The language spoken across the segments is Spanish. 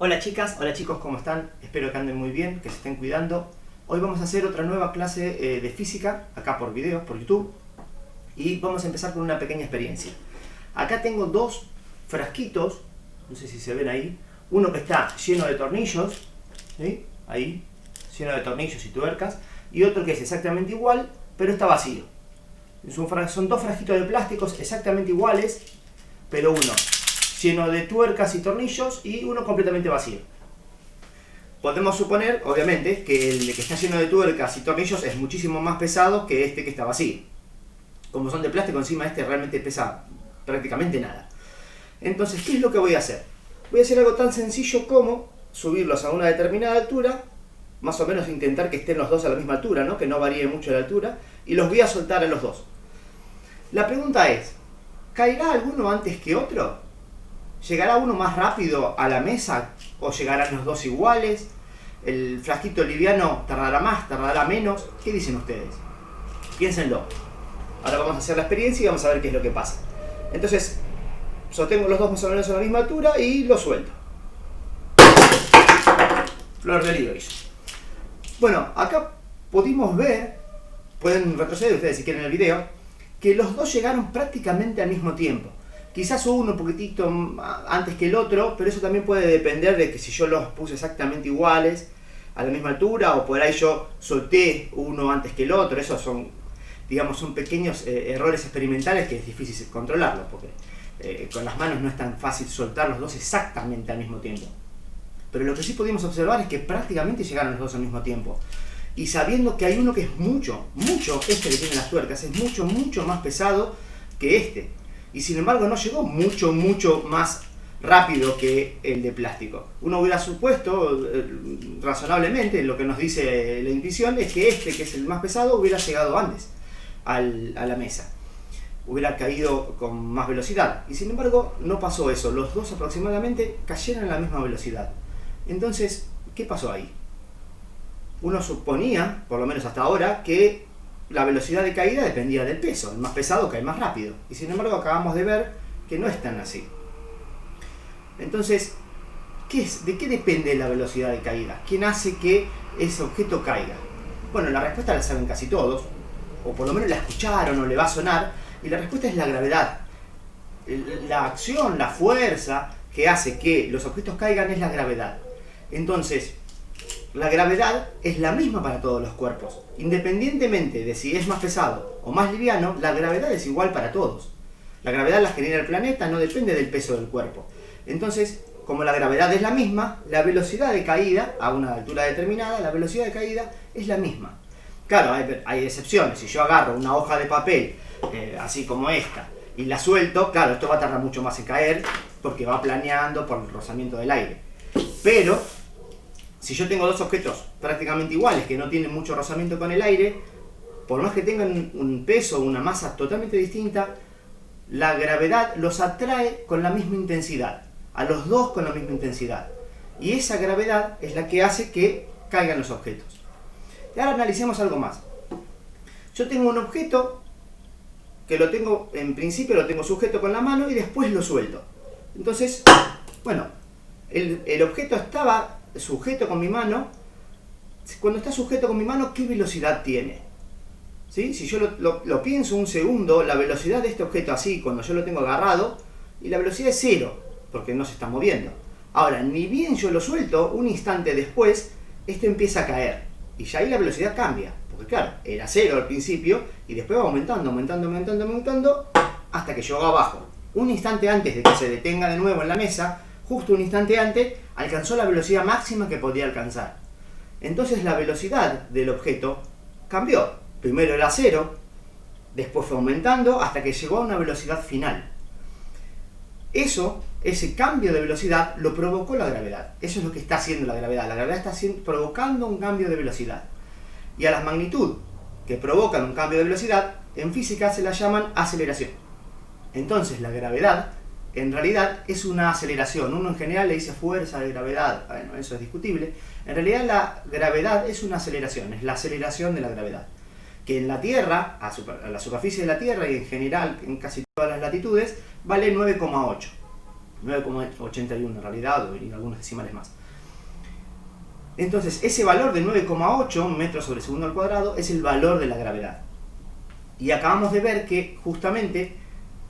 Hola chicas, hola chicos, ¿cómo están? Espero que anden muy bien, que se estén cuidando. Hoy vamos a hacer otra nueva clase de física, acá por videos, por YouTube. Y vamos a empezar con una pequeña experiencia. Acá tengo dos frasquitos, no sé si se ven ahí. Uno que está lleno de tornillos, ¿sí? Ahí, lleno de tornillos y tuercas. Y otro que es exactamente igual, pero está vacío. Son dos frasquitos de plásticos exactamente iguales, pero uno lleno de tuercas y tornillos y uno completamente vacío. Podemos suponer, obviamente, que el que está lleno de tuercas y tornillos es muchísimo más pesado que este que está vacío. Como son de plástico, encima este realmente pesa prácticamente nada. Entonces, ¿qué es lo que voy a hacer? Voy a hacer algo tan sencillo como subirlos a una determinada altura, más o menos intentar que estén los dos a la misma altura, ¿no? Que no varíe mucho la altura, y los voy a soltar a los dos. La pregunta es, ¿caerá alguno antes que otro? ¿Llegará uno más rápido a la mesa o llegarán los dos iguales? ¿El frasquito liviano tardará más, tardará menos? ¿Qué dicen ustedes? Piénsenlo. Ahora vamos a hacer la experiencia y vamos a ver qué es lo que pasa. Entonces, sostengo los dos más o menos a la misma altura y los suelto. Flor de Libros. Bueno, acá pudimos ver, pueden retroceder ustedes si quieren el video, que los dos llegaron prácticamente al mismo tiempo. Quizás uno un poquitito antes que el otro, pero eso también puede depender de que si yo los puse exactamente iguales, a la misma altura, o por ahí yo solté uno antes que el otro. Esos son, digamos, son pequeños errores experimentales que es difícil controlarlos, porque con las manos no es tan fácil soltar los dos exactamente al mismo tiempo. Pero lo que sí pudimos observar es que prácticamente llegaron los dos al mismo tiempo. Y sabiendo que hay uno que es mucho, este que tiene las tuercas, es mucho más pesado que este. Y sin embargo no llegó mucho más rápido que el de plástico. Uno hubiera supuesto, razonablemente, lo que nos dice la intuición, es que este, que es el más pesado, hubiera llegado antes a la mesa. Hubiera caído con más velocidad. Y sin embargo no pasó eso. Los dos aproximadamente cayeron a la misma velocidad. Entonces, ¿qué pasó ahí? Uno suponía, por lo menos hasta ahora, que la velocidad de caída dependía del peso. El más pesado cae más rápido. Y sin embargo acabamos de ver que no es tan así. Entonces, ¿de qué depende la velocidad de caída? ¿Quién hace que ese objeto caiga? Bueno, la respuesta la saben casi todos, o por lo menos la escucharon o le va a sonar, y la respuesta es la gravedad. La acción, la fuerza que hace que los objetos caigan es la gravedad. Entonces, la gravedad es la misma para todos los cuerpos. Independientemente de si es más pesado o más liviano, la gravedad es igual para todos. La gravedad la genera el planeta, no depende del peso del cuerpo. Entonces, como la gravedad es la misma, la velocidad de caída, a una altura determinada, la velocidad de caída es la misma. Claro, hay excepciones. Si yo agarro una hoja de papel, así como esta, y la suelto, claro, esto va a tardar mucho más en caer, porque va planeando por el rozamiento del aire. Pero si yo tengo dos objetos prácticamente iguales, que no tienen mucho rozamiento con el aire, por más que tengan un peso o una masa totalmente distinta, la gravedad los atrae con la misma intensidad, a los dos con la misma intensidad. Y esa gravedad es la que hace que caigan los objetos. Y ahora analicemos algo más. Yo tengo un objeto que en principio lo tengo sujeto con la mano y después lo suelto. Entonces, bueno, el objeto estaba sujeto con mi mano. Cuando está sujeto con mi mano, ¿qué velocidad tiene? ¿Sí? Si yo lo pienso un segundo, la velocidad de este objeto así, cuando yo lo tengo agarrado, y la velocidad es cero, porque no se está moviendo. Ahora, ni bien yo lo suelto, un instante después, esto empieza a caer, y ya ahí la velocidad cambia, porque claro, era cero al principio, y después va aumentando, hasta que llegó abajo. Un instante antes de que se detenga de nuevo en la mesa, justo un instante antes, alcanzó la velocidad máxima que podía alcanzar. Entonces la velocidad del objeto cambió. Primero era cero, después fue aumentando hasta que llegó a una velocidad final. Ese cambio de velocidad lo provocó la gravedad. Eso es lo que está haciendo la gravedad. La gravedad está provocando un cambio de velocidad. Y a las magnitudes que provocan un cambio de velocidad, en física se las llaman aceleración. Entonces la gravedad en realidad es una aceleración. Uno en general le dice fuerza de gravedad. Bueno, eso es discutible. En realidad la gravedad es una aceleración, es la aceleración de la gravedad. Que en la Tierra, a la superficie de la Tierra y en general en casi todas las latitudes, vale 9,8. 9,81 en realidad, y algunos decimales más. Entonces, ese valor de 9,8 metros sobre segundo al cuadrado es el valor de la gravedad. Y acabamos de ver que justamente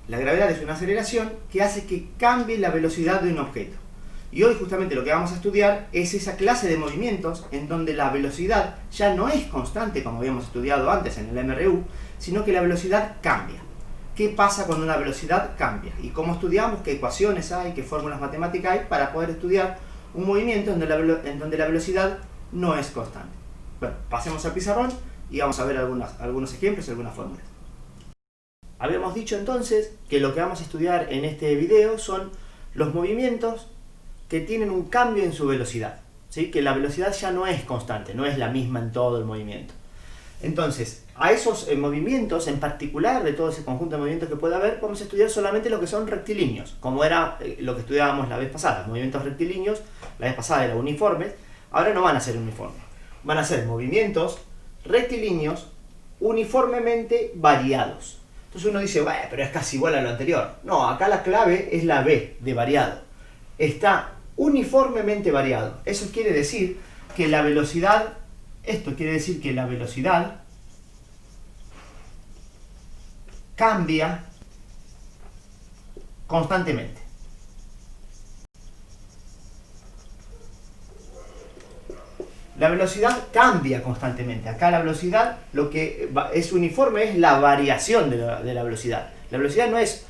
la gravedad es una aceleración que hace que cambie la velocidad de un objeto. Y hoy justamente lo que vamos a estudiar es esa clase de movimientos en donde la velocidad ya no es constante como habíamos estudiado antes en el MRU, sino que la velocidad cambia. ¿Qué pasa cuando una velocidad cambia? Y cómo estudiamos, qué ecuaciones hay, qué fórmulas matemáticas hay para poder estudiar un movimiento en donde la velocidad no es constante. Bueno, pasemos al pizarrón y vamos a ver algunos ejemplos y algunas fórmulas. Habíamos dicho entonces que lo que vamos a estudiar en este video son los movimientos que tienen un cambio en su velocidad, ¿sí? Que la velocidad ya no es constante, no es la misma en todo el movimiento. Entonces, a esos movimientos, en particular de todo ese conjunto de movimientos que puede haber, vamos a estudiar solamente lo que son rectilíneos, como era lo que estudiábamos la vez pasada. Movimientos rectilíneos, la vez pasada era uniformes, ahora no van a ser uniformes. Van a ser movimientos rectilíneos uniformemente variados. Entonces uno dice, bueno, pero es casi igual a lo anterior. No, acá la clave es la B de variado. Está uniformemente variado. Eso quiere decir que la velocidad, esto quiere decir que la velocidad cambia constantemente. La velocidad cambia constantemente. Acá la velocidad, lo que es uniforme es la variación de la velocidad. La velocidad no es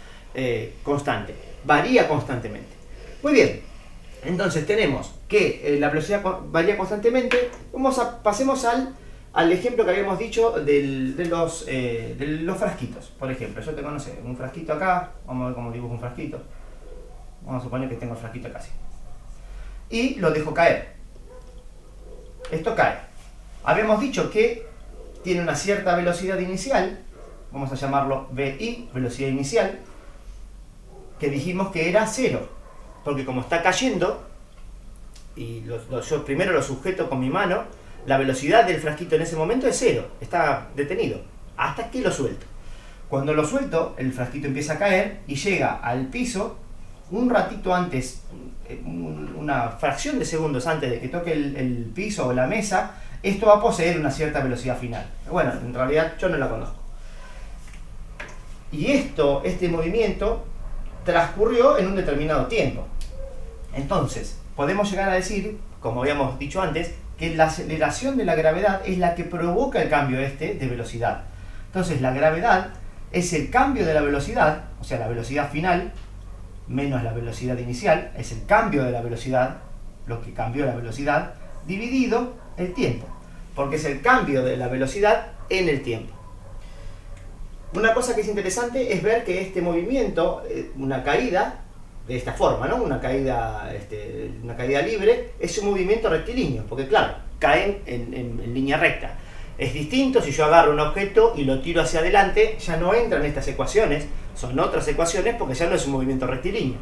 constante, varía constantemente. Muy bien, entonces tenemos que la velocidad varía constantemente. Pasemos al ejemplo que habíamos dicho de los frasquitos. Por ejemplo, yo tengo, no sé, un frasquito acá. Vamos a ver cómo dibujo un frasquito. Vamos a suponer que tengo el frasquito acá así. Y lo dejo caer. Esto cae. Habíamos dicho que tiene una cierta velocidad inicial, vamos a llamarlo VI, velocidad inicial, que dijimos que era 0, porque como está cayendo, y yo primero lo sujeto con mi mano, la velocidad del frasquito en ese momento es 0, está detenido, hasta que lo suelto. Cuando lo suelto, el frasquito empieza a caer y llega al piso un ratito antes, una fracción de segundos antes de que toque el piso o la mesa. Esto va a poseer una cierta velocidad final. Bueno, en realidad yo no la conozco. Y este movimiento transcurrió en un determinado tiempo. Entonces, podemos llegar a decir, como habíamos dicho antes, que la aceleración de la gravedad es la que provoca el cambio de velocidad. Entonces, la gravedad es el cambio de la velocidad, o sea, la velocidad final, menos la velocidad inicial, es el cambio de la velocidad, lo que cambió la velocidad, dividido el tiempo, porque es el cambio de la velocidad en el tiempo. Una cosa que es interesante es ver que este movimiento, una caída, de esta forma, ¿no? Una caída libre, es un movimiento rectilíneo, porque claro, caen en línea recta. Es distinto si yo agarro un objeto y lo tiro hacia adelante, ya no entran estas ecuaciones, son otras ecuaciones porque ya no es un movimiento rectilíneo.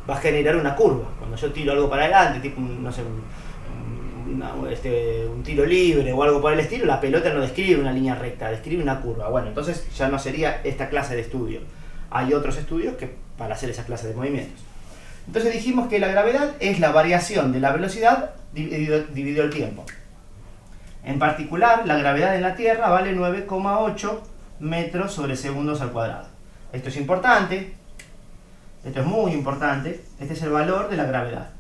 Va a generar una curva. Cuando yo tiro algo para adelante, tipo no sé, un tiro libre o algo por el estilo, la pelota no describe una línea recta, describe una curva. Bueno, entonces ya no sería esta clase de estudio. Hay otros estudios para hacer esa clase de movimientos. Entonces dijimos que la gravedad es la variación de la velocidad dividido el tiempo. En particular, la gravedad en la Tierra vale 9,8 metros sobre segundos al cuadrado. Esto es importante, esto es muy importante, este es el valor de la gravedad.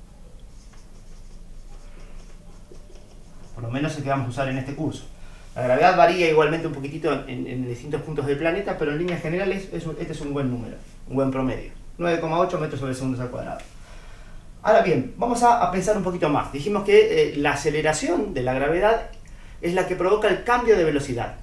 Por lo menos el que vamos a usar en este curso. La gravedad varía igualmente un poquitito en distintos puntos del planeta, pero en líneas generales este es un buen número, un buen promedio. 9,8 metros sobre segundos al cuadrado. Ahora bien, vamos a pensar un poquito más. Dijimos que la aceleración de la gravedad es la que provoca el cambio de velocidad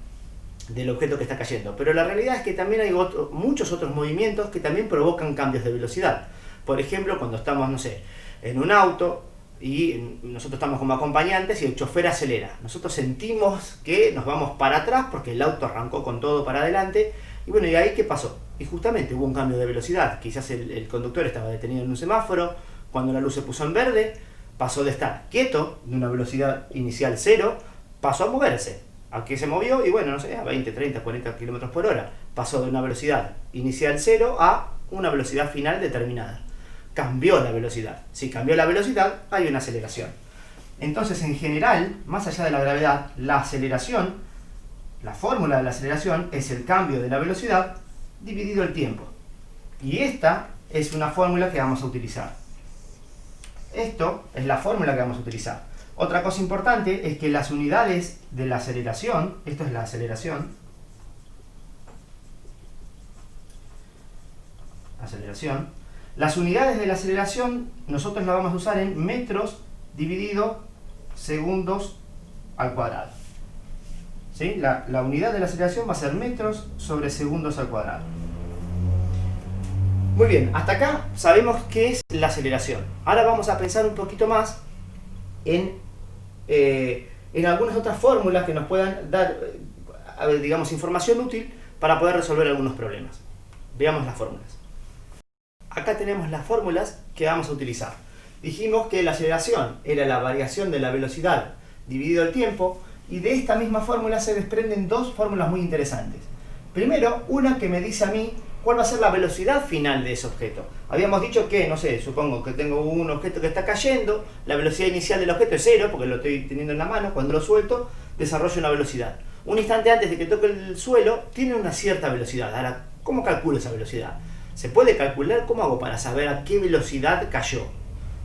del objeto que está cayendo. Pero la realidad es que también hay muchos otros movimientos que también provocan cambios de velocidad. Por ejemplo, cuando estamos, no sé, en un auto y nosotros estamos como acompañantes y el chofer acelera. Nosotros sentimos que nos vamos para atrás porque el auto arrancó con todo para adelante. Y bueno, ¿y ahí qué pasó? Y justamente hubo un cambio de velocidad. Quizás el conductor estaba detenido en un semáforo, cuando la luz se puso en verde, pasó de estar quieto, de una velocidad inicial 0, pasó a moverse. Aquí se movió y bueno, no sé, a 20, 30, 40 km por hora. Pasó de una velocidad inicial 0 a una velocidad final determinada. cambió la velocidad. Si cambió la velocidad, hay una aceleración. Entonces, en general, más allá de la gravedad, la aceleración, la fórmula de la aceleración es el cambio de la velocidad dividido el tiempo. Y esta es una fórmula que vamos a utilizar. Esto es la fórmula que vamos a utilizar. Otra cosa importante es que las unidades de la aceleración, esto es la aceleración, las unidades de la aceleración nosotros la vamos a usar en metros dividido segundos al cuadrado. ¿Sí? La unidad de la aceleración va a ser metros sobre segundos al cuadrado. Muy bien, hasta acá sabemos qué es la aceleración. Ahora vamos a pensar un poquito más en algunas otras fórmulas que nos puedan dar, digamos, información útil para poder resolver algunos problemas. Veamos las fórmulas. Acá tenemos las fórmulas que vamos a utilizar. Dijimos que la aceleración era la variación de la velocidad dividido el tiempo, y de esta misma fórmula se desprenden dos fórmulas muy interesantes. Primero, una que me dice a mí cuál va a ser la velocidad final de ese objeto. Habíamos dicho que, no sé, supongo que tengo un objeto que está cayendo, la velocidad inicial del objeto es 0, porque lo estoy teniendo en la mano, cuando lo suelto, desarrollo una velocidad. Un instante antes de que toque el suelo, tiene una cierta velocidad. Ahora, ¿cómo calculo esa velocidad? ¿Se puede calcular? ¿Cómo hago para saber a qué velocidad cayó?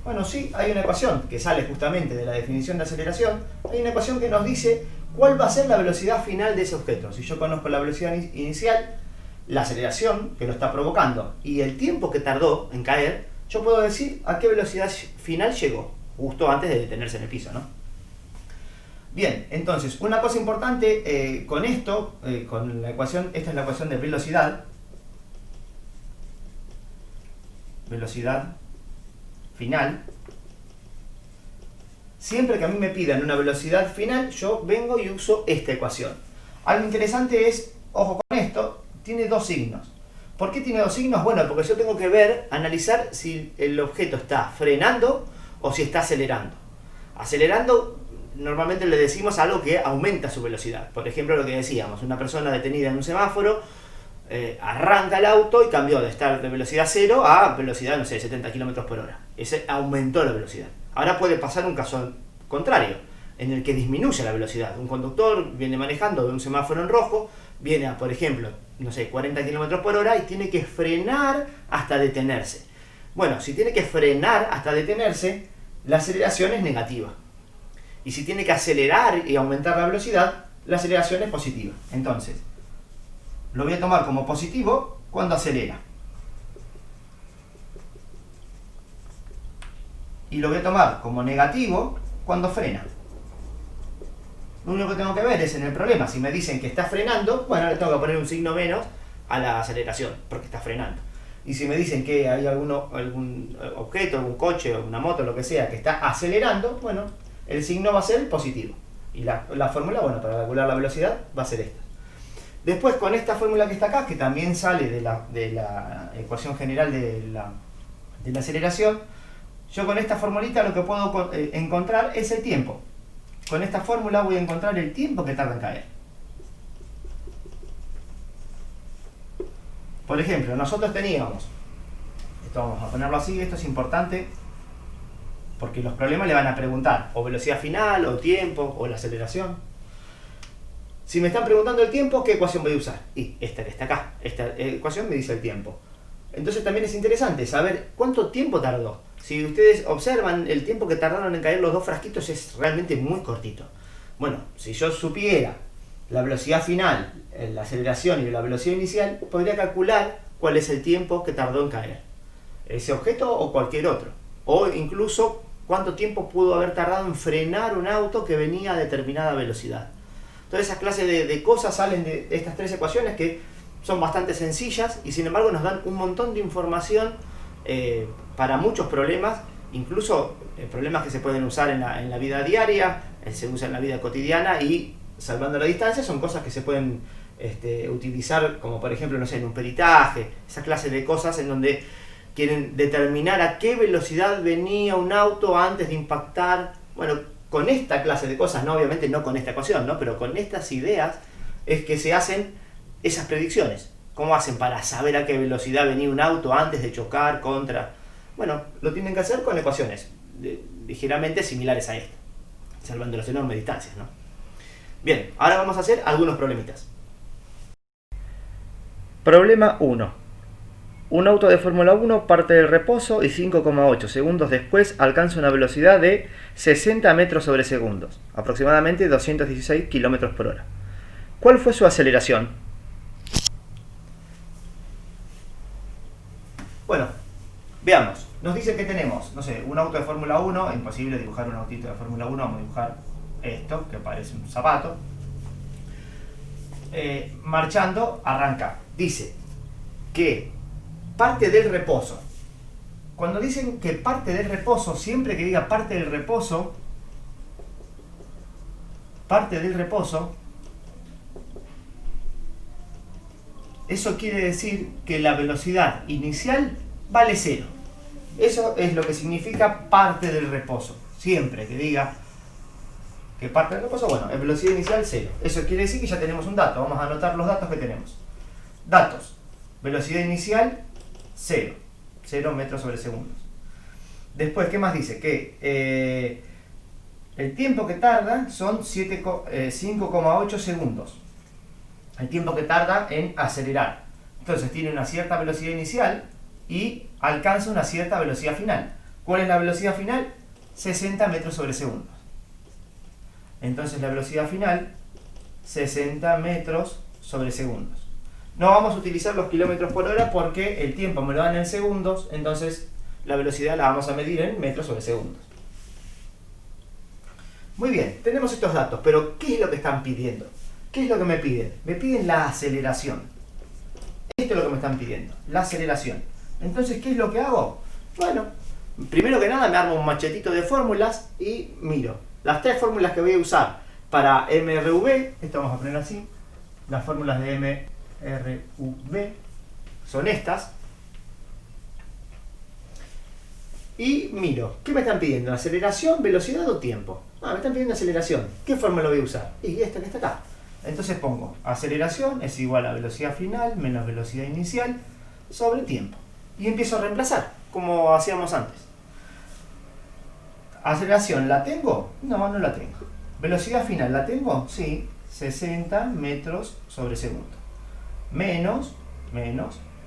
Bueno, sí, hay una ecuación que sale justamente de la definición de aceleración. Hay una ecuación que nos dice cuál va a ser la velocidad final de ese objeto. Si yo conozco la velocidad inicial, la aceleración que lo está provocando y el tiempo que tardó en caer, yo puedo decir a qué velocidad final llegó, justo antes de detenerse en el piso, ¿no? Bien, entonces, una cosa importante con esto, con la ecuación, esta es la ecuación de velocidad final. Siempre que a mí me pidan una velocidad final, yo vengo y uso esta ecuación. Algo interesante es, ojo con esto, tiene dos signos. ¿Por qué tiene dos signos? Bueno, porque yo tengo que ver, analizar si el objeto está frenando o si está acelerando. Acelerando, normalmente le decimos algo que aumenta su velocidad. Por ejemplo, lo que decíamos, una persona detenida en un semáforo, arranca el auto y cambió de estar de velocidad 0 a velocidad, no sé, 70 km por hora. Ese aumentó la velocidad. Ahora puede pasar un caso contrario, en el que disminuye la velocidad. Un conductor viene manejando de un semáforo en rojo, viene a, por ejemplo, no sé, 40 km por hora y tiene que frenar hasta detenerse. Bueno, si tiene que frenar hasta detenerse, la aceleración es negativa. Y si tiene que acelerar y aumentar la velocidad, la aceleración es positiva. Entonces, lo voy a tomar como positivo cuando acelera. Y lo voy a tomar como negativo cuando frena. Lo único que tengo que ver es en el problema, si me dicen que está frenando, bueno, le tengo que poner un signo menos a la aceleración, porque está frenando. Y si me dicen que hay algún objeto, algún coche, o una moto, lo que sea, que está acelerando, bueno, el signo va a ser positivo. Y la fórmula, bueno, para calcular la velocidad va a ser esta. Después, con esta fórmula que está acá, que también sale de la ecuación general de la aceleración, yo con esta formulita lo que puedo encontrar es el tiempo. Con esta fórmula voy a encontrar el tiempo que tarda en caer. Por ejemplo, nosotros teníamos, esto vamos a ponerlo así, esto es importante, porque los problemas le van a preguntar o velocidad final, o tiempo, o la aceleración. Si me están preguntando el tiempo, ¿qué ecuación voy a usar? Y esta que está acá, esta ecuación me dice el tiempo. Entonces también es interesante saber cuánto tiempo tardó. Si ustedes observan, el tiempo que tardaron en caer los dos frasquitos es realmente muy cortito. Bueno, si yo supiera la velocidad final, la aceleración y la velocidad inicial, podría calcular cuál es el tiempo que tardó en caer ese objeto o cualquier otro. O incluso cuánto tiempo pudo haber tardado en frenar un auto que venía a determinada velocidad. Todas esas clases de cosas salen de estas tres ecuaciones que son bastante sencillas y sin embargo nos dan un montón de información para muchos problemas, incluso problemas que se pueden usar en la vida diaria, se usa en la vida cotidiana y, salvando la distancia, son cosas que se pueden utilizar como por ejemplo, no sé, en un peritaje, esa clase de cosas en donde quieren determinar a qué velocidad venía un auto antes de impactar. Bueno, con esta clase de cosas, no, obviamente no con esta ecuación, ¿no? Pero con estas ideas es que se hacen esas predicciones. ¿Cómo hacen para saber a qué velocidad venía un auto antes de chocar contra? Bueno, lo tienen que hacer con ecuaciones ligeramente similares a esta, salvando las enormes distancias, ¿no? Bien, ahora vamos a hacer algunos problemitas. Problema 1. Un auto de Fórmula 1 parte del reposo y 5,8 segundos después alcanza una velocidad de 60 metros sobre segundos, aproximadamente 216 km por hora. ¿Cuál fue su aceleración? Bueno, veamos. Nos dice que tenemos, no sé, un auto de Fórmula 1, imposible dibujar un autito de Fórmula 1, vamos a dibujar esto, que parece un zapato. Marchando, arranca. Dice que parte del reposo. Cuando dicen que parte del reposo, siempre que diga parte del reposo, eso quiere decir que la velocidad inicial vale 0. Eso es lo que significa parte del reposo. Siempre que diga que parte del reposo, bueno, es velocidad inicial 0. Eso quiere decir que ya tenemos un dato. Vamos a anotar los datos que tenemos. Datos. Velocidad inicial 0. 0 metros sobre segundos. Después, ¿qué más dice? Que el tiempo que tarda son 5,8 segundos. El tiempo que tarda en acelerar. Entonces tiene una cierta velocidad inicial y alcanza una cierta velocidad final. ¿Cuál es la velocidad final? 60 metros sobre segundos. Entonces la velocidad final, 60 metros sobre segundos. No vamos a utilizar los kilómetros por hora porque el tiempo me lo dan en segundos, entonces la velocidad la vamos a medir en metros sobre segundos. Muy bien, tenemos estos datos, pero ¿qué es lo que están pidiendo? ¿Qué es lo que me piden? Me piden la aceleración. Esto es lo que me están pidiendo, la aceleración. Entonces, ¿qué es lo que hago? Bueno, primero que nada me armo un machetito de fórmulas y miro las 3 fórmulas que voy a usar para MRV. Esto vamos a poner así. Las fórmulas de MRV son estas. Y miro, ¿qué me están pidiendo? ¿Aceleración, velocidad o tiempo? Me están pidiendo aceleración. ¿Qué fórmula voy a usar? Y esta que está acá. Entonces pongo aceleración es igual a velocidad final menos velocidad inicial sobre tiempo. Y empiezo a reemplazar, como hacíamos antes. ¿Aceleración la tengo? No, no la tengo. ¿Velocidad final la tengo? Sí, 60 metros sobre segundo. Menos,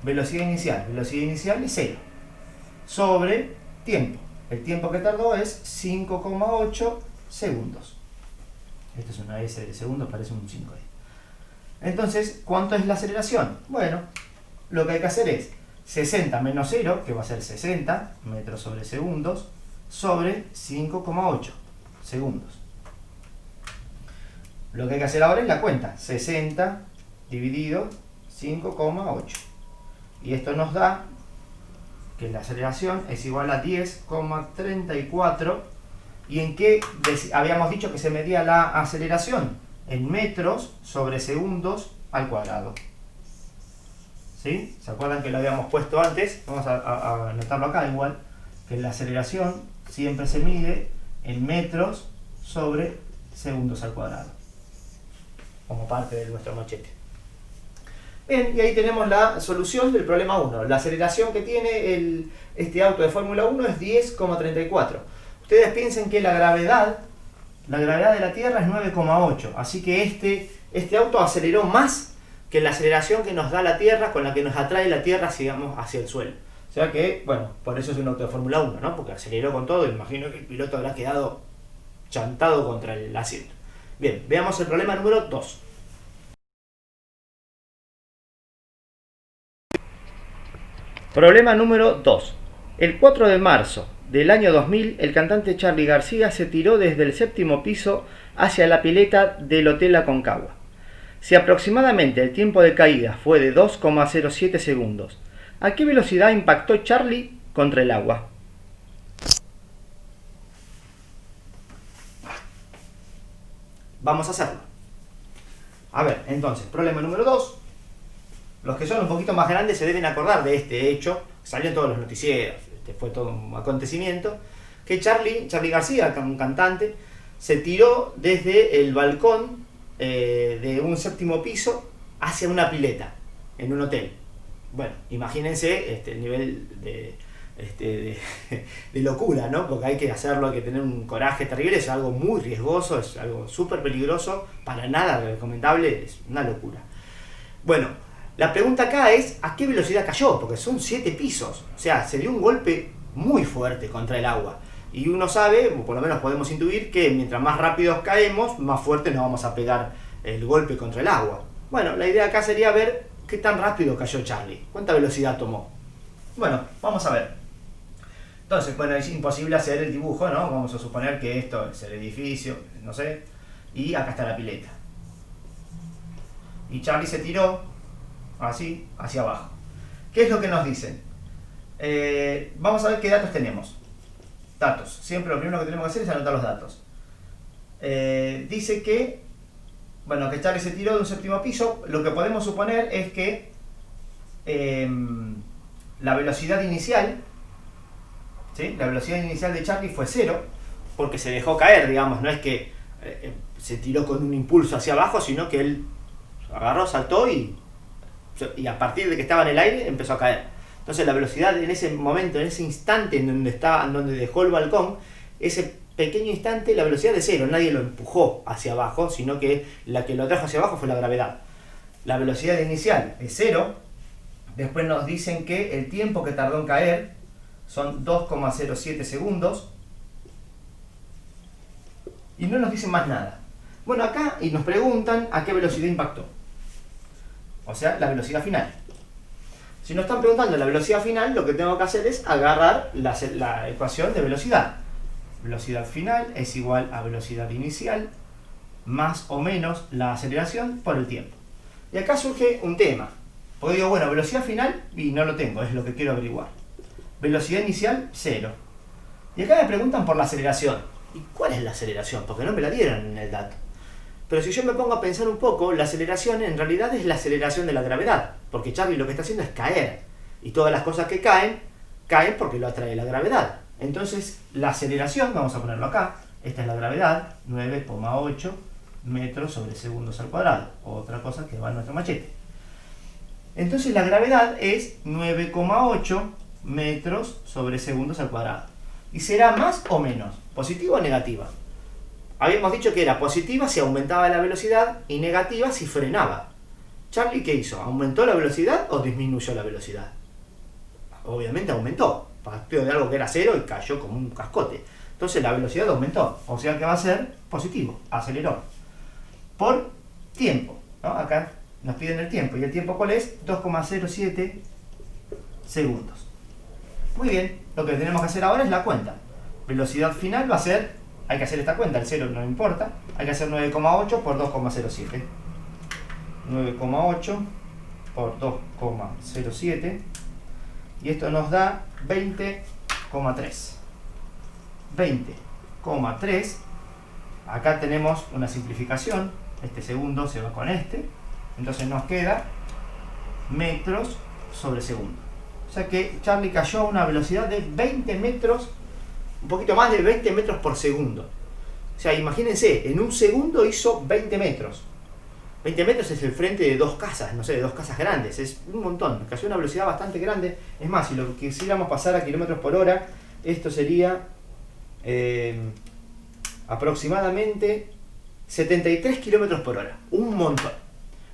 velocidad inicial. Velocidad inicial es 0. Sobre tiempo. El tiempo que tardó es 5,8 segundos. Esto es una S de segundos, parece un 5 ahí. Entonces, ¿cuánto es la aceleración? Bueno, lo que hay que hacer es 60 menos 0, que va a ser 60 metros sobre segundos, sobre 5,8 segundos. Lo que hay que hacer ahora es la cuenta. 60 dividido 5,8. Y esto nos da que la aceleración es igual a 10,34. ¿Y en qué habíamos dicho que se medía la aceleración? En metros sobre segundos al cuadrado. ¿Sí? ¿Se acuerdan que lo habíamos puesto antes? Vamos a anotarlo acá igual. Que la aceleración siempre se mide en metros sobre segundos al cuadrado. Como parte de nuestro machete. Bien, y ahí tenemos la solución del problema 1. La aceleración que tiene este auto de Fórmula 1 es 10,34. Ustedes piensen que la gravedad de la Tierra es 9,8. Así que este auto aceleró más que la aceleración que nos da la Tierra, con la que nos atrae la Tierra hacia el suelo. O sea que, bueno, por eso es un auto de Fórmula 1, ¿no? Porque aceleró con todo y imagino que el piloto habrá quedado chantado contra el asiento. Bien, veamos el problema número 2. Problema número 2. El 4 de marzo del año 2000, el cantante Charly García se tiró desde el 7º piso hacia la pileta del Hotel Aconcagua. Si aproximadamente el tiempo de caída fue de 2,07 segundos, ¿a qué velocidad impactó Charly contra el agua? Vamos a hacerlo. A ver, entonces, problema número 2. Los que son un poquito más grandes se deben acordar de este hecho. Salió en todos los noticieros, fue todo un acontecimiento. Que Charly García, un cantante, se tiró desde el balcón de un 7º piso hacia una pileta en un hotel. Bueno, imagínense el nivel de locura, ¿no? Porque hay que hacerlo, hay que tener un coraje terrible, es algo muy riesgoso, es algo súper peligroso, para nada recomendable, es una locura. Bueno, la pregunta acá es, ¿a qué velocidad cayó? Porque son 7 pisos, o sea, se dio un golpe muy fuerte contra el agua. Y uno sabe, o por lo menos podemos intuir, que mientras más rápido caemos, más fuerte nos vamos a pegar el golpe contra el agua. Bueno, la idea acá sería ver qué tan rápido cayó Charlie, cuánta velocidad tomó. Bueno, vamos a ver. Entonces, bueno, es imposible hacer el dibujo, ¿no? Vamos a suponer que esto es el edificio, no sé, y acá está la pileta. Y Charlie se tiró así, hacia abajo. ¿Qué es lo que nos dicen? Vamos a ver qué datos tenemos. Datos. Siempre lo primero que tenemos que hacer es anotar los datos. Dice que, bueno, que Charlie se tiró de un 7º piso. Lo que podemos suponer es que la velocidad inicial, ¿sí? La velocidad inicial de Charlie fue 0, porque se dejó caer, digamos, no es que se tiró con un impulso hacia abajo, sino que él agarró, saltó y a partir de que estaba en el aire empezó a caer. Entonces la velocidad en ese momento, en ese instante en donde dejó el balcón, ese pequeño instante, la velocidad de 0, nadie lo empujó hacia abajo, sino que la que lo trajo hacia abajo fue la gravedad. La velocidad inicial es 0, después nos dicen que el tiempo que tardó en caer son 2,07 segundos y no nos dicen más nada. Bueno, acá y nos preguntan a qué velocidad impactó, o sea, la velocidad final. Si nos están preguntando la velocidad final, lo que tengo que hacer es agarrar la ecuación de velocidad. Velocidad final es igual a velocidad inicial más o menos la aceleración por el tiempo. Y acá surge un tema, porque digo, bueno, velocidad final, y no lo tengo, es lo que quiero averiguar. Velocidad inicial, 0. Y acá me preguntan por la aceleración. ¿Y cuál es la aceleración? Porque no me la dieron en el dato. Pero si yo me pongo a pensar un poco, la aceleración en realidad es la aceleración de la gravedad, porque Charlie lo que está haciendo es caer, y todas las cosas que caen, caen porque lo atrae la gravedad. Entonces, la aceleración, vamos a ponerlo acá, esta es la gravedad, 9,8 metros sobre segundos al cuadrado, otra cosa que va en nuestro machete. Entonces la gravedad es 9,8 metros sobre segundos al cuadrado. ¿Y será más o menos? ¿Positiva o negativa? Habíamos dicho que era positiva si aumentaba la velocidad y negativa si frenaba. Charlie, ¿qué hizo? ¿Aumentó la velocidad o disminuyó la velocidad? Obviamente aumentó. Partió de algo que era 0 y cayó como un cascote. Entonces la velocidad aumentó. O sea que va a ser positivo. Aceleró. Por tiempo, ¿no? Acá nos piden el tiempo. ¿Y el tiempo cuál es? 2,07 segundos. Muy bien. Lo que tenemos que hacer ahora es la cuenta. Velocidad final va a ser... Hay que hacer esta cuenta, el 0 no importa. Hay que hacer 9,8 por 2,07. 9,8 por 2,07. Y esto nos da 20,3. 20,3. Acá tenemos una simplificación. Este segundo se va con este. Entonces nos queda metros sobre segundo. O sea que Charlie cayó a una velocidad de 20 metros, un poquito más de 20 metros por segundo. O sea, imagínense, en un segundo hizo 20 metros. 20 metros es el frente de 2 casas, no sé, de 2 casas grandes. Es un montón, cayó a una velocidad bastante grande. Es más, si lo quisiéramos pasar a kilómetros por hora, esto sería aproximadamente 73 kilómetros por hora. Un montón.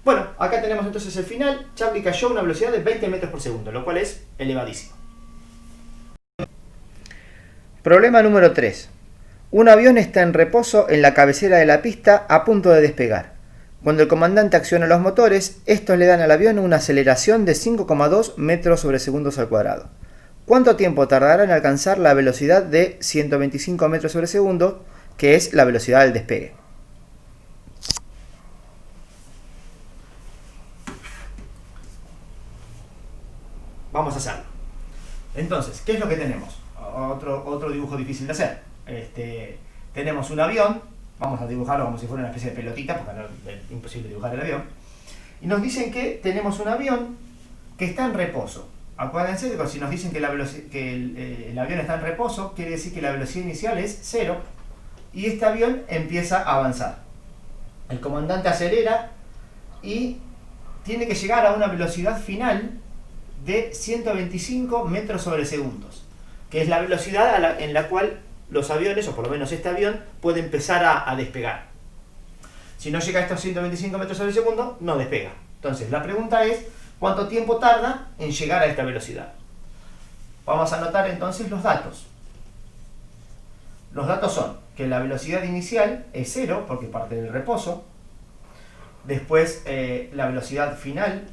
Bueno, acá tenemos entonces el final. Charlie cayó a una velocidad de 20 metros por segundo, lo cual es elevadísimo. Problema número 3. Un avión está en reposo en la cabecera de la pista a punto de despegar. Cuando el comandante acciona los motores, estos le dan al avión una aceleración de 5,2 metros sobre segundos al cuadrado. ¿Cuánto tiempo tardará en alcanzar la velocidad de 125 metros sobre segundo, que es la velocidad del despegue? Vamos a hacerlo. Entonces, ¿qué es lo que tenemos? Otro dibujo difícil de hacer. Tenemos un avión, vamos a dibujarlo como si fuera una especie de pelotita, porque no, es imposible dibujar el avión. Y nos dicen que tenemos un avión que está en reposo. Acuérdense que si nos dicen que el avión está en reposo, quiere decir que la velocidad inicial es 0 y este avión empieza a avanzar. El comandante acelera y tiene que llegar a una velocidad final de 125 metros sobre segundos. que es la velocidad en la cual los aviones, o por lo menos este avión, puede empezar a despegar. Si no llega a estos 125 metros sobre segundo, no despega. Entonces, la pregunta es, ¿cuánto tiempo tarda en llegar a esta velocidad? Vamos a anotar entonces los datos. Los datos son que la velocidad inicial es 0, porque parte del reposo. Después, la velocidad final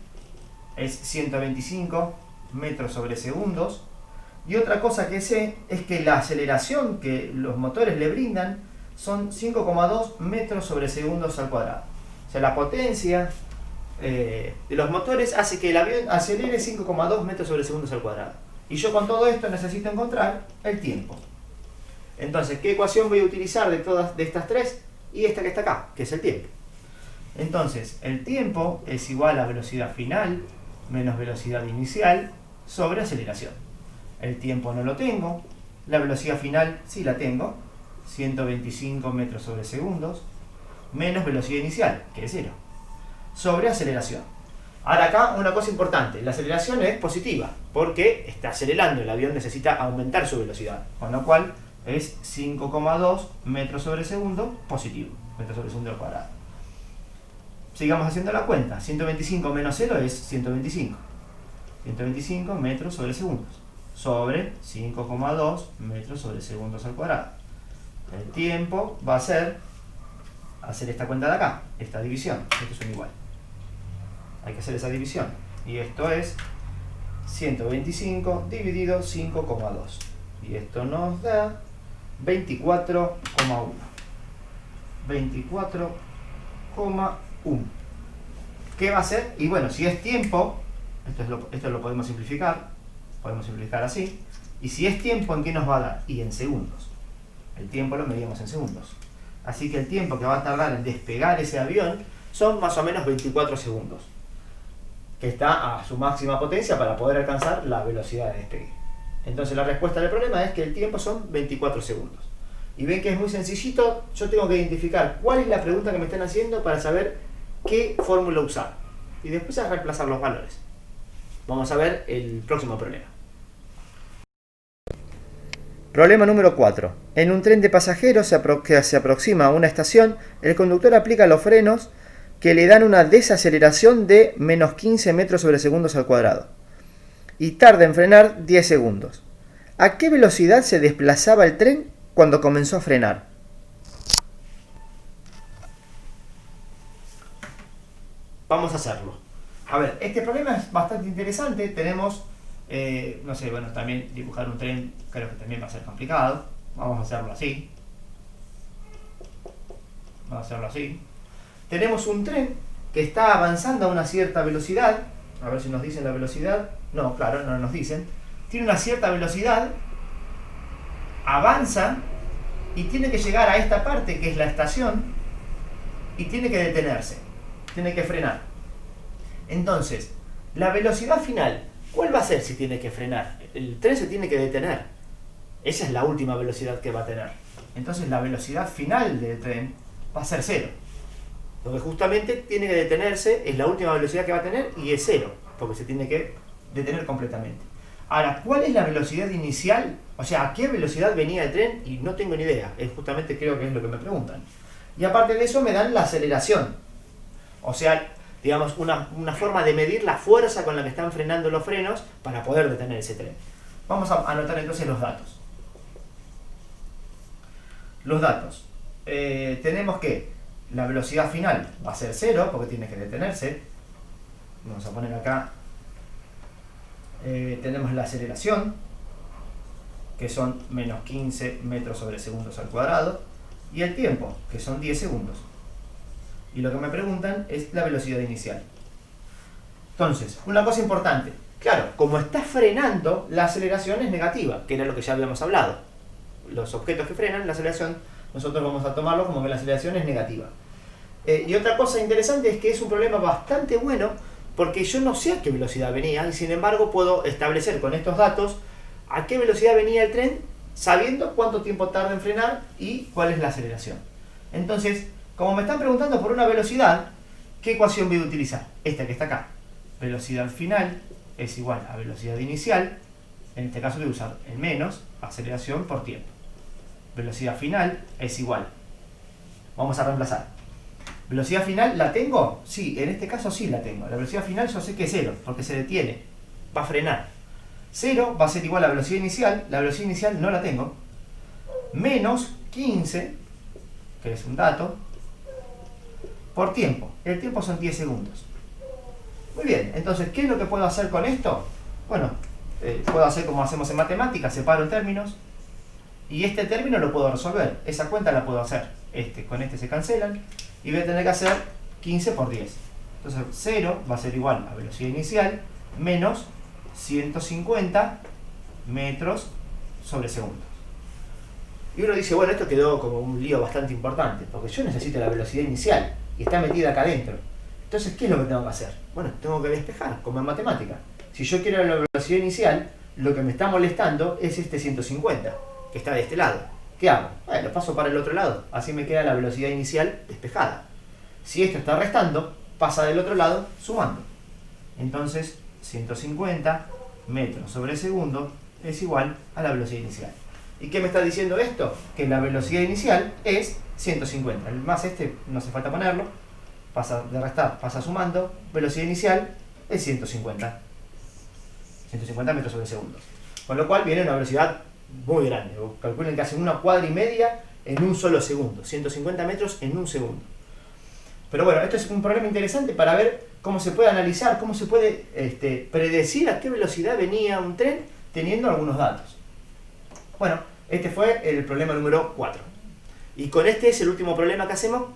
es 125 metros sobre segundos. Y otra cosa que sé es que la aceleración que los motores le brindan son 5,2 metros sobre segundos al cuadrado. O sea, la potencia de los motores hace que el avión acelere 5,2 metros sobre segundos al cuadrado. Y yo con todo esto necesito encontrar el tiempo. Entonces, ¿qué ecuación voy a utilizar de todas de estas tres? Y esta que está acá, que es el tiempo. Entonces, el tiempo es igual a velocidad final menos velocidad inicial sobre aceleración. El tiempo no lo tengo, la velocidad final sí la tengo, 125 metros sobre segundos, menos velocidad inicial, que es 0, sobre aceleración. Ahora acá una cosa importante, la aceleración es positiva, porque está acelerando, el avión necesita aumentar su velocidad, con lo cual es 5,2 metros sobre segundo positivo, metros sobre segundo al cuadrado. Sigamos haciendo la cuenta, 125 menos 0 es 125, 125 metros sobre segundos, sobre 5,2 metros sobre segundos al cuadrado. El tiempo va a ser hacer esta cuenta de acá, esta división, estos son igual. Hay que hacer esa división. Y esto es 125 dividido 5,2. Y esto nos da 24,1. 24,1. ¿Qué va a ser? Y bueno, si es tiempo, esto lo podemos simplificar. Podemos simplificar así. Y si es tiempo, ¿en qué nos va a dar? Y en segundos. El tiempo lo medimos en segundos. Así que el tiempo que va a tardar en despegar ese avión son más o menos 24 segundos. Que está a su máxima potencia para poder alcanzar la velocidad de despegue. Entonces la respuesta del problema es que el tiempo son 24 segundos. Y ven que es muy sencillito, yo tengo que identificar cuál es la pregunta que me están haciendo para saber qué fórmula usar. Y después a reemplazar los valores. Vamos a ver el próximo problema. Problema número 4. En un tren de pasajeros que se aproxima a una estación, el conductor aplica los frenos que le dan una desaceleración de menos 15 metros sobre segundos al cuadrado. Y tarda en frenar 10 segundos. ¿A qué velocidad se desplazaba el tren cuando comenzó a frenar? Vamos a hacerlo. A ver, este problema es bastante interesante. Tenemos, no sé, bueno, también dibujar un tren creo que también va a ser complicado. Vamos a hacerlo así. Vamos a hacerlo así. Tenemos un tren que está avanzando a una cierta velocidad. A ver si nos dicen la velocidad. No, claro, no nos dicen. Tiene una cierta velocidad. Avanza y tiene que llegar a esta parte que es la estación. Y tiene que detenerse. Tiene que frenar. Entonces, la velocidad final, ¿cuál va a ser si tiene que frenar? El tren se tiene que detener. Esa es la última velocidad que va a tener. Entonces la velocidad final del tren va a ser 0. Lo que justamente tiene que detenerse es la última velocidad que va a tener y es 0, porque se tiene que detener completamente. Ahora, ¿cuál es la velocidad inicial? O sea, ¿a qué velocidad venía el tren? Y no tengo ni idea. Es justamente creo que es lo que me preguntan. Y aparte de eso me dan la aceleración. O sea, digamos, una forma de medir la fuerza con la que están frenando los frenos para poder detener ese tren. Vamos a anotar entonces los datos. Los datos. Tenemos que la velocidad final va a ser 0 porque tiene que detenerse. Vamos a poner acá. Tenemos la aceleración, que son menos 15 metros sobre segundos al cuadrado. Y el tiempo, que son 10 segundos. Y lo que me preguntan es la velocidad inicial. Entonces, una cosa importante. Claro, como está frenando, la aceleración es negativa, que era lo que ya habíamos hablado. Los objetos que frenan, la aceleración, nosotros vamos a tomarlo como que la aceleración es negativa. Y otra cosa interesante es que es un problema bastante bueno, porque yo no sé a qué velocidad venía, y sin embargo puedo establecer con estos datos a qué velocidad venía el tren, sabiendo cuánto tiempo tarda en frenar y cuál es la aceleración. Entonces, como me están preguntando por una velocidad, ¿qué ecuación voy a utilizar? Esta que está acá. Velocidad final es igual a velocidad inicial En este caso voy a usar el menos aceleración por tiempo. Velocidad final es igual. Vamos a reemplazar. ¿Velocidad final la tengo? Sí, en este caso sí la tengo. La velocidad final yo sé que es 0, porque se detiene. Va a frenar. 0 va a ser igual a la velocidad inicial. La velocidad inicial no la tengo. Menos 15, que es un dato, por tiempo. El tiempo son 10 segundos. Muy bien, entonces, ¿qué es lo que puedo hacer con esto? Bueno, puedo hacer como hacemos en matemáticas, separo en términos. Y este término lo puedo resolver. Esa cuenta la puedo hacer. Con este se cancelan. Y voy a tener que hacer 15 por 10. Entonces 0 va a ser igual a velocidad inicial menos 150 metros sobre segundo. Y uno dice, bueno, esto quedó como un lío bastante importante, porque yo necesito la velocidad inicial y está metida acá adentro. Entonces, ¿qué es lo que tengo que hacer? Bueno, tengo que despejar, como en matemática. Si yo quiero la velocidad inicial, lo que me está molestando es este 150, que está de este lado. ¿Qué hago? Lo paso para el otro lado, así me queda la velocidad inicial despejada. Si esto está restando, pasa del otro lado sumando. Entonces, 150 metros sobre segundo es igual a la velocidad inicial. ¿Y qué me está diciendo esto? Que la velocidad inicial es 150. El más no hace falta ponerlo. Pasa de restar, pasa sumando. Velocidad inicial es 150. 150 metros sobre segundo. Con lo cual viene una velocidad muy grande. Calculen que hacen 1,5 cuadras en un solo segundo. 150 metros en un segundo. Pero bueno, esto es un problema interesante para ver cómo se puede analizar, cómo se puede predecir a qué velocidad venía un tren teniendo algunos datos. Bueno, este fue el problema número 4. Y con este es el último problema que hacemos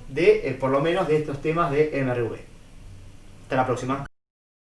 por lo menos de estos temas de MRV. Hasta la próxima.